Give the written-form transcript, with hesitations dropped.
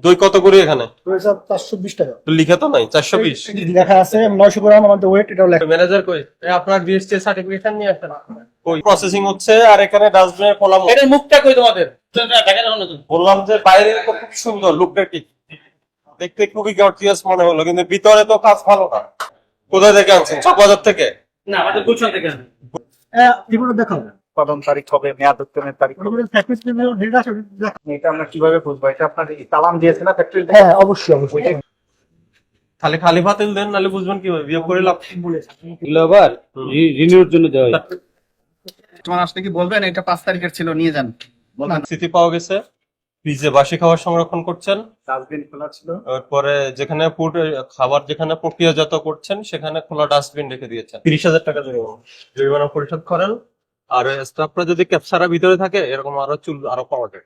দই কত করে এখানে? 420 টাকা। তো লিখে তো নাই 420। লেখা আছে 900 গ্রাম আমাদের ওয়েট, এটাও লেখা। ম্যানেজার কই? আপনার বিএসটি সার্টিফিকেশন নিয়ে আসেন। কই প্রসেসিং হচ্ছে আর এখানে ডাস্টবিনে ফলাম। এটার মুখটা কই তোমাদের? বললাম যে বাইরে তো খুব সুন্দর, লুকটা কি দেখতে খুবই গর্জিয়াস মনে হলো, কিন্তু ভিতরে তো কাজ ভালো না। কোথা থেকে আনছেন? চকবাজার থেকে? না, আমাদের গুলশান থেকে। এগুলো দেখাও। উৎপাদন তারিখ হবে, মেয়াদ উত্তীর্ণের তারিখ হবে। এটা আমরা কিভাবে বুঝবো? এটা আপনার তালাম দিয়েছে না ফ্যাক্টরি? হ্যাঁ, অবশ্যই অবশ্যই। খালি খালি পাতিল দেন, নাহলে বুঝবেন কিভাবে? বিয়োগ করে লাভ। এগুলো আবার রিনিউর জন্য দেওয়া হয়। তোমার আসলে কি বলবেন এটা 5 তারিখের ছিল, নিয়ে যান। স্মৃতি পাওয়া গেছে, ফ্রিজে বাসি খাবার সংরক্ষণ করছেন। ডাস্টবিন খোলা ছিল। তারপরে যেখানে ফুড খাবার যেখানে প্রক্রিয়াজাত করছেন সেখানে খোলা ডাস্টবিন রেখে দিয়েছেন। 30,000 টাকা জরিমানা পরিশোধ করেন। আর স্টাফরা যদি ক্যাপসারা ভিতরে থাকে, এরকম আরো চুল আরো পাওয়া যায়।